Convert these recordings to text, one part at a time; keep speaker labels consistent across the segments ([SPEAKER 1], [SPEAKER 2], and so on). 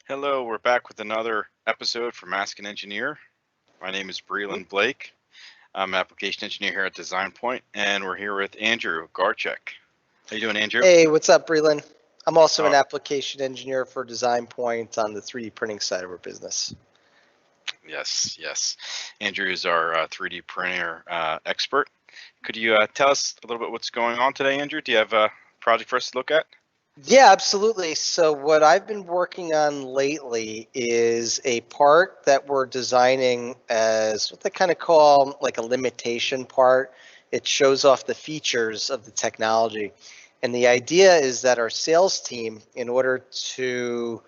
[SPEAKER 1] Hello, we're back with another episode from Ask an Engineer. My name is Brelan Blake. I'm an application engineer here at Design Point, and we're here with Andrew Garchek. How you doing, Andrew?
[SPEAKER 2] Hey, what's up, Brelan? I'm also an
[SPEAKER 1] Oh.
[SPEAKER 2] application engineer for Design Point on the 3D printing side of our business.
[SPEAKER 1] Yes. Andrew is our 3D printer expert. Could you tell us a little bit what's going on today, Andrew? Do you have a project for us to look at?
[SPEAKER 2] Yeah, absolutely. So what I've been working on lately is a part that we're designing as what they kind of call like a limitation part. It shows off the features of the technology. And the idea is that our sales team, in order to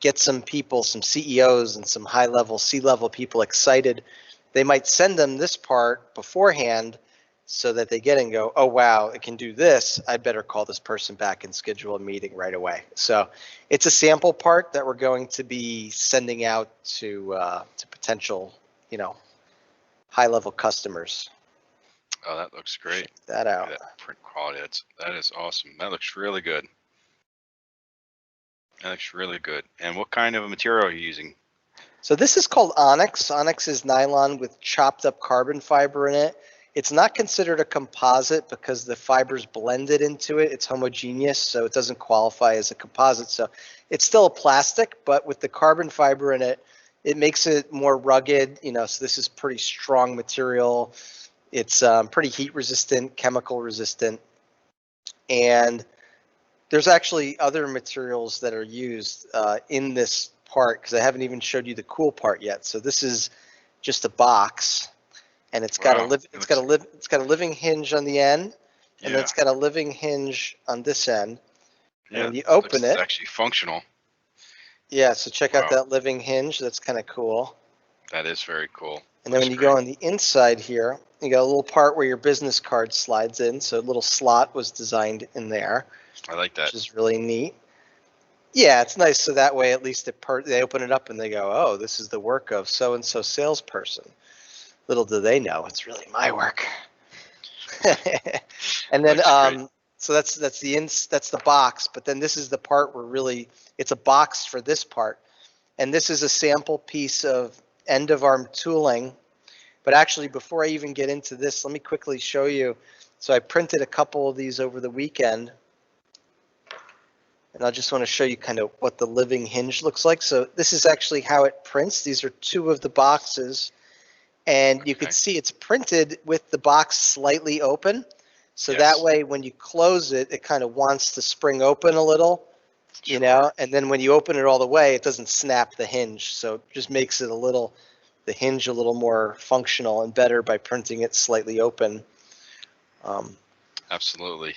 [SPEAKER 2] get some people, some CEOs and some high-level C-level people excited, they might send them this part beforehand so that they get and go, oh, wow, it can do this. I better call this person back and schedule a meeting right away. So it's a sample part that we're going to be sending out to potential, high-level customers.
[SPEAKER 1] Oh, that looks great.
[SPEAKER 2] Check that out.
[SPEAKER 1] That print quality, that is awesome. That looks really good. That looks really good. And what kind of a material are you using?
[SPEAKER 2] So this is called Onyx. Onyx is nylon with chopped up carbon fiber in it. It's not considered a composite because the fiber's blended into it. It's homogeneous, so it doesn't qualify as a composite. So it's still a plastic, but with the carbon fiber in it, it makes it more rugged. So this is pretty strong material. It's pretty heat resistant, chemical resistant. And there's actually other materials that are used in this part because I haven't even showed you the cool part yet. So this is just a box, and it's got a living hinge on the end, and then it's got a living hinge on this end. And when you open it,
[SPEAKER 1] it's actually functional.
[SPEAKER 2] Yeah, so check out that living hinge. That's kind of cool.
[SPEAKER 1] That is very cool.
[SPEAKER 2] And then when you go on the inside here, you got a little part where your business card slides in. So a little slot was designed in there.
[SPEAKER 1] I like that.
[SPEAKER 2] Which is really neat. Yeah, it's nice. So that way, at least they open it up and they go, oh, this is the work of so-and-so salesperson. Little do they know, it's really my work. And then, so that's the box. But then this is the part where really it's a box for this part. And this is a sample piece of end of arm tooling. But actually, before I even get into this, let me quickly show you. So I printed a couple of these over the weekend. And I just want to show you kind of what the living hinge looks like. So this is actually how it prints. These are two of the boxes. And you can see it's printed with the box slightly open. So that way, when you close it, it kind of wants to spring open a little, and then when you open it all the way, it doesn't snap the hinge. So it just makes it the hinge a little more functional and better by printing it slightly open.
[SPEAKER 1] Absolutely.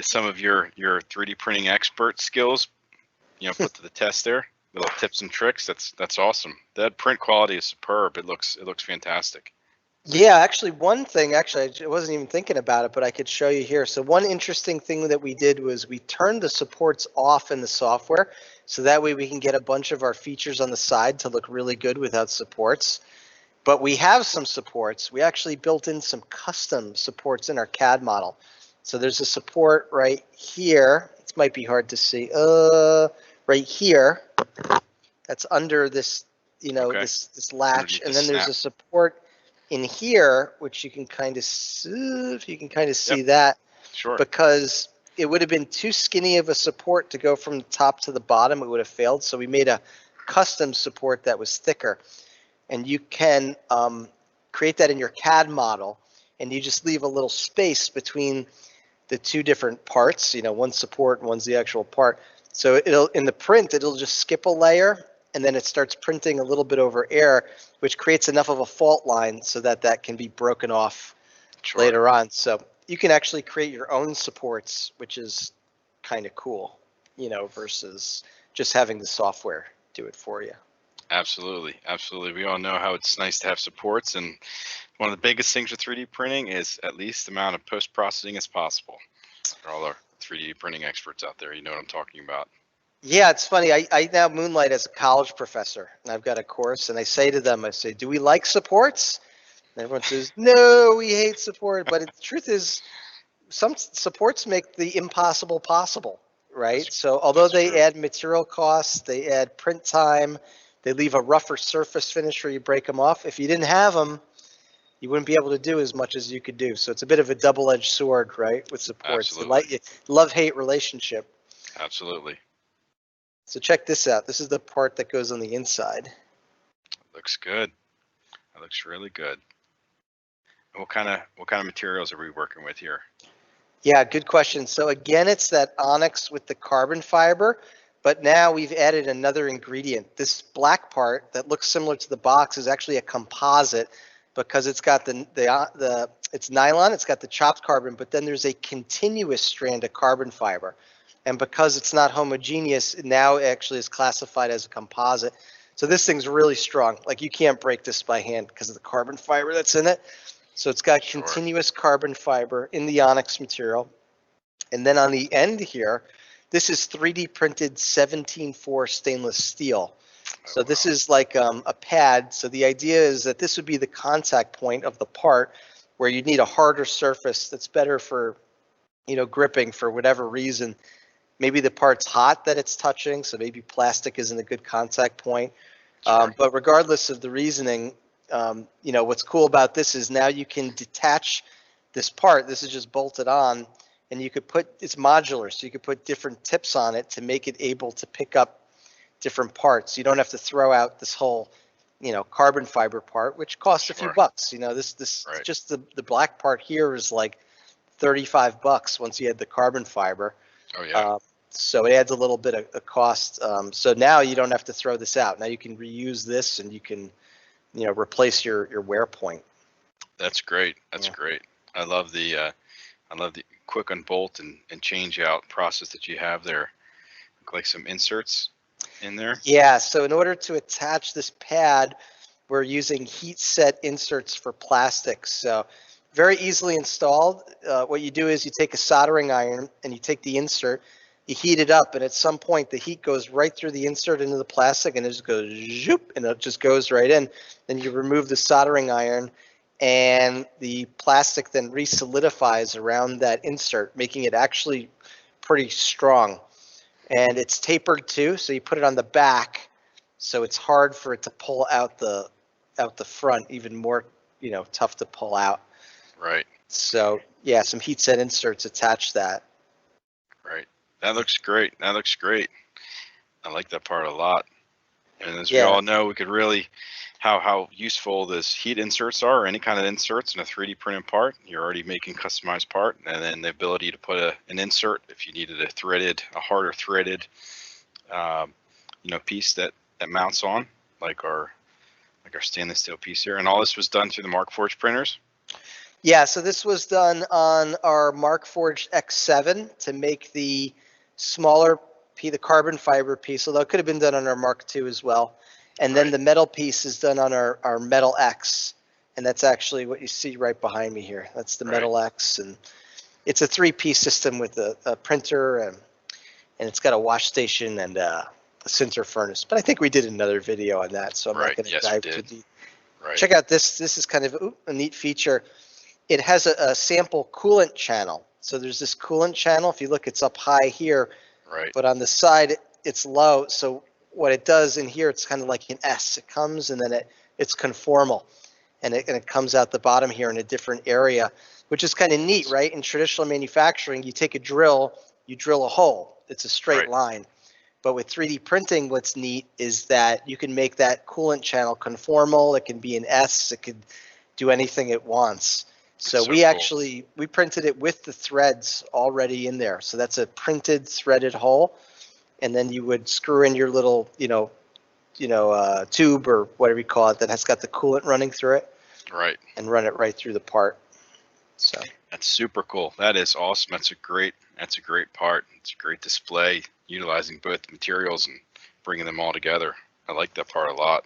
[SPEAKER 1] Some of your 3D printing expert skills, put to the test there. Little tips and tricks. That's awesome. That print quality is superb. It looks fantastic.
[SPEAKER 2] Yeah, actually, one thing, I wasn't even thinking about it, but I could show you here. So one interesting thing that we did was we turned the supports off in the software. So that way we can get a bunch of our features on the side to look really good without supports. But we have some supports. We actually built in some custom supports in our CAD model. So there's a support right here. It might be hard to see. Right here. That's under this, this latch. And then there's a support in here, which you can kind of see, if you can kind of see that.
[SPEAKER 1] Sure.
[SPEAKER 2] Because it would have been too skinny of a support to go from the top to the bottom. It would have failed. So we made a custom support that was thicker. And you can create that in your CAD model, and you just leave a little space between the two different parts. One's support and one's the actual part. So in the print, it'll just skip a layer, and then it starts printing a little bit over air, which creates enough of a fault line so that can be broken off later on. So you can actually create your own supports, which is kind of cool, versus just having the software do it for you.
[SPEAKER 1] Absolutely. We all know how it's nice to have supports, and one of the biggest things with 3D printing is at least the amount of post-processing as possible. For all our 3D printing experts out there, you know what I'm talking about.
[SPEAKER 2] Yeah, it's funny. I now moonlight as a college professor, and I've got a course, and I say to them, do we like supports? And everyone says, no, we hate support. But the truth is, some supports make the impossible possible, right? So although
[SPEAKER 1] that's
[SPEAKER 2] they
[SPEAKER 1] true.
[SPEAKER 2] add material costs, they add print time, they leave a rougher surface finish where you break them off. If you didn't have them, you wouldn't be able to do as much as you could do. So it's a bit of a double-edged sword, right, with supports.
[SPEAKER 1] Absolutely.
[SPEAKER 2] Love-hate relationship.
[SPEAKER 1] Absolutely.
[SPEAKER 2] So check this out. This is the part that goes on the inside.
[SPEAKER 1] Looks good. That looks really good. What kind of materials are we working with here?
[SPEAKER 2] Yeah, good question. So again, it's that Onyx with the carbon fiber, but now we've added another ingredient. This black part that looks similar to the box is actually a composite because it's got it's nylon, it's got the chopped carbon, but then there's a continuous strand of carbon fiber. And because it's not homogeneous, it now actually is classified as a composite. So this thing's really strong. Like you can't break this by hand because of the carbon fiber that's in it. So it's got
[SPEAKER 1] Sure.
[SPEAKER 2] continuous carbon fiber in the Onyx material. And then on the end here, this is 3D printed 17-4 stainless steel. So this is like a pad. So the idea is that this would be the contact point of the part where you need a harder surface that's better for, gripping for whatever reason. Maybe the part's hot that it's touching, so maybe plastic isn't a good contact point.
[SPEAKER 1] Sure.
[SPEAKER 2] But regardless of the reasoning, what's cool about this is now you can detach this part. This is just bolted on, and you could it's modular, so you could put different tips on it to make it able to pick up different parts. You don't have to throw out this whole, carbon fiber part, which costs a few
[SPEAKER 1] Sure.
[SPEAKER 2] bucks. This
[SPEAKER 1] Right.
[SPEAKER 2] just the black part here is like $35 once you add the carbon fiber.
[SPEAKER 1] Oh yeah.
[SPEAKER 2] So it adds a little bit of cost. So now you don't have to throw this out. Now you can reuse this and you can, replace your wear point.
[SPEAKER 1] That's great. That's
[SPEAKER 2] Yeah.
[SPEAKER 1] great. I love the quick unbolt and change out process that you have there. Look like some inserts in there.
[SPEAKER 2] Yeah. So in order to attach this pad, we're using heat set inserts for plastics. So very easily installed. What you do is you take a soldering iron and you take the insert, you heat it up, and at some point the heat goes right through the insert into the plastic, and it just goes zoop, and it just goes right in. Then you remove the soldering iron, and the plastic then resolidifies around that insert, making it actually pretty strong. And it's tapered too, so you put it on the back, so it's hard for it to pull out the front, even more, tough to pull out.
[SPEAKER 1] Right.
[SPEAKER 2] So yeah, some heat set inserts attach that.
[SPEAKER 1] Right. That looks great. That looks great. I like that part a lot. And as we
[SPEAKER 2] Yeah.
[SPEAKER 1] all know, we could really how useful this heat inserts are, or any kind of inserts in a 3D printed part. You're already making customized part, and then the ability to put an insert if you needed a harder threaded, piece that mounts on, like our stainless steel piece here. And all this was done through the Markforged printers.
[SPEAKER 2] Yeah, so this was done on our Markforged X7 to make the smaller the carbon fiber piece, although it could have been done on our Mark II as well. And then
[SPEAKER 1] Right.
[SPEAKER 2] the metal piece is done on our Metal X, and that's actually what you see right behind me here. That's the
[SPEAKER 1] Right.
[SPEAKER 2] Metal X, and it's a 3-piece system with a printer, and it's got a wash station and a sinter furnace. But I think we did another video on that, so I'm
[SPEAKER 1] Right.
[SPEAKER 2] not going to
[SPEAKER 1] Yes, we
[SPEAKER 2] dive
[SPEAKER 1] did.
[SPEAKER 2] too deep.
[SPEAKER 1] Right.
[SPEAKER 2] Check out this. This is kind of a neat feature. It has a sample coolant channel. So there's this coolant channel. If you look, it's up high here,
[SPEAKER 1] Right.
[SPEAKER 2] but on the side, it's low. So what it does in here, it's kind of like an S. It comes and then it's conformal, and it comes out the bottom here in a different area, which is kind of neat, right? In traditional manufacturing, you take a drill, you drill a hole. It's a straight
[SPEAKER 1] Right.
[SPEAKER 2] line. But with 3D printing, what's neat is that you can make that coolant channel conformal. It can be an S. It could do anything it wants. So we
[SPEAKER 1] cool.
[SPEAKER 2] actually, we printed it with the threads already in there. So that's a printed threaded hole. And then you would screw in your little, tube or whatever you call it that has got the coolant running through it.
[SPEAKER 1] Right.
[SPEAKER 2] And run it right through the part. So
[SPEAKER 1] that's super cool. That is awesome. That's a great part. It's a great display, utilizing both materials and bringing them all together. I like that part a lot.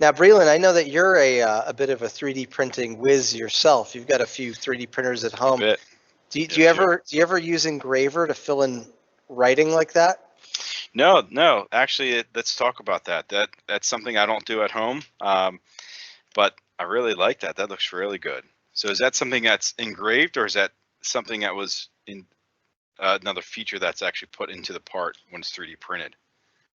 [SPEAKER 2] Now, Brelan, I know that you're a bit of a 3D printing whiz yourself. You've got a few 3D printers at home. Do you ever use Engraver to fill in writing like that?
[SPEAKER 1] No. Actually, let's talk about that. That's something I don't do at home, but I really like that. That looks really good. So is that something that's engraved, or is that something that was another feature that's actually put into the part when it's 3D printed?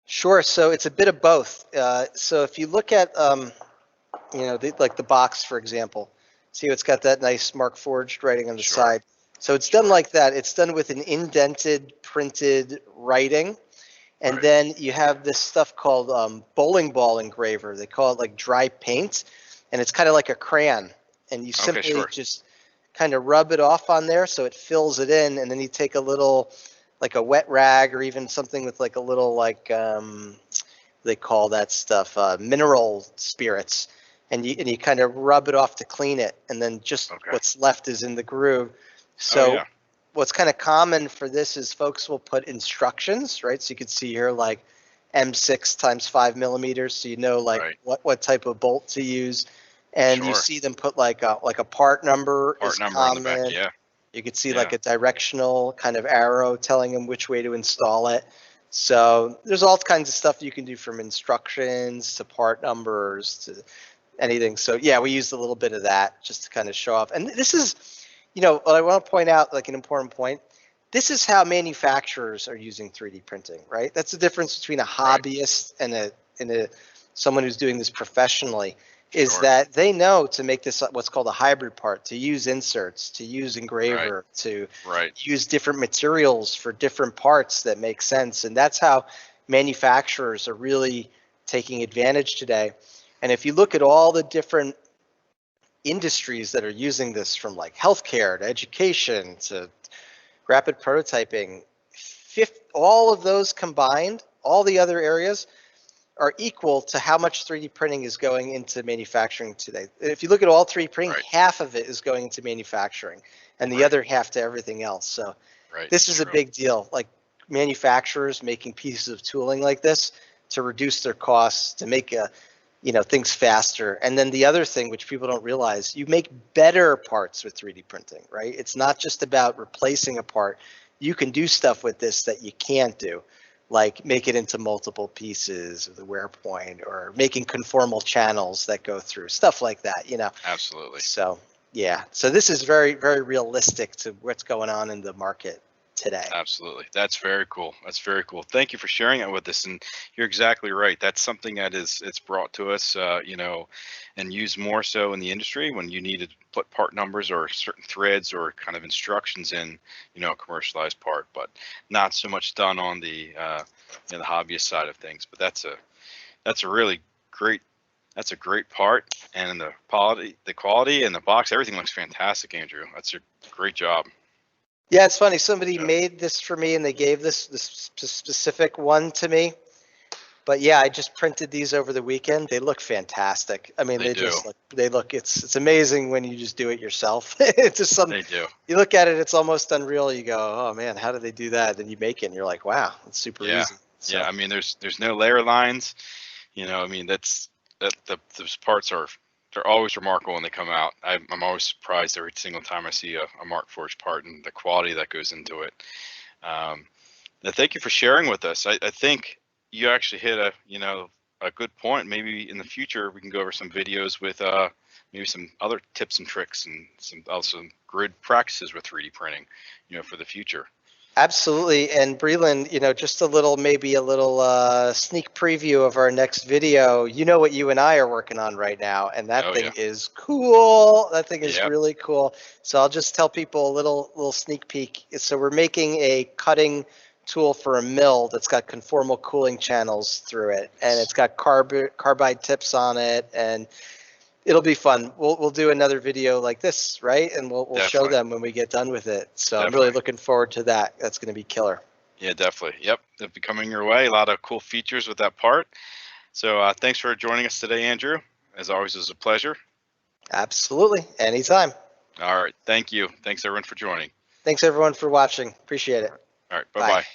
[SPEAKER 2] Sure. So it's a bit of both. So if you look at, like the box, for example, see it's got that nice Mark Forged writing on the
[SPEAKER 1] Sure.
[SPEAKER 2] side. So it's done like that. It's done with an indented printed writing. And
[SPEAKER 1] Right.
[SPEAKER 2] then you have this stuff called bowling ball engraver. They call it like dry paint. And it's kind of like a crayon. And you simply
[SPEAKER 1] sure.
[SPEAKER 2] just kind of rub it off on there so it fills it in. And then you take a little, like a wet rag or even something with like a little, like, they call that stuff mineral spirits. And you kind of rub it off to clean it. And then just what's left is in the groove. So what's kind of common for this is folks will put instructions, right? So you can see here like M6 times 5 millimeters, so you know like what type of bolt to use, and you see them put like a part number is common.
[SPEAKER 1] On the back,
[SPEAKER 2] You could see like a directional kind of arrow telling them which way to install it. So there's all kinds of stuff you can do, from instructions to part numbers to anything. So yeah, we used a little bit of that just to kind of show off. And this is, what I want to point out, like an important point, this is how manufacturers are using 3D printing, right? That's the difference between a hobbyist and someone who's doing this professionally, is that they know to make this what's called a hybrid part, to use inserts, to use engraver, to use different materials for different parts that make sense. And that's how manufacturers are really taking advantage today. And if you look at all the different industries that are using this, from like healthcare to education to rapid prototyping, all of those combined, all the other areas are equal to how much 3D printing is going into manufacturing today. If you look at all 3D printing, half of it is going into manufacturing and the other half to everything else. So this is a big deal. Like manufacturers making pieces of tooling like this to reduce their costs, to make things faster. And then the other thing, which people don't realize, you make better parts with 3D printing, right? It's not just about replacing a part. You can do stuff with this that you can't do, like make it into multiple pieces of the wear point, or making conformal channels that go through, stuff like that,
[SPEAKER 1] Absolutely.
[SPEAKER 2] So yeah, so this is very, very realistic to what's going on in the market today.
[SPEAKER 1] Absolutely. That's very cool. That's very cool. Thank you for sharing it with us. And you're exactly right. That's something that it's brought to us, and used more so in the industry when you need to put part numbers or certain threads or kind of instructions in, a commercialized part, but not so much done on the, the hobbyist side of things. But that's a really great, that's a great part. And the quality and the box, everything looks fantastic, Andrew. That's a great job.
[SPEAKER 2] Yeah, it's funny. Somebody made this for me and they gave this specific one to me. But yeah, I just printed these over the weekend. They look fantastic. I mean, they look, it's amazing when you just do it yourself. It's just something.
[SPEAKER 1] They do.
[SPEAKER 2] You look at it, it's almost unreal. You go, oh man, how did they do that? Then you make it and you're like, wow, it's super easy. So.
[SPEAKER 1] Yeah, I mean, there's no layer lines. Those parts they're always remarkable when they come out. I'm always surprised every single time I see a Mark Forged part and the quality that goes into it. Thank you for sharing with us. I think you actually hit a good point. Maybe in the future we can go over some videos with maybe some other tips and tricks and some grid practices with 3D printing, for the future.
[SPEAKER 2] Absolutely. And Brelan, just maybe a little sneak preview of our next video. What you and I are working on right now, and that thing is cool. That thing is really cool. So I'll just tell people a little sneak peek. So we're making a cutting tool for a mill that's got conformal cooling channels through it, and it's got carbide tips on it, and it'll be fun. We'll do another video like this, right? And we'll show them when we get done with it. So I'm really looking forward to that. That's going to be killer. Yeah,
[SPEAKER 1] definitely. Yep, it'll be coming your way. A lot of cool features with that part. So thanks for joining us today, Andrew. As always, it was a pleasure.
[SPEAKER 2] Absolutely. Anytime.
[SPEAKER 1] All right. Thank you. Thanks, everyone, for joining.
[SPEAKER 2] Thanks, everyone, for watching. Appreciate it.
[SPEAKER 1] All right. Bye-bye.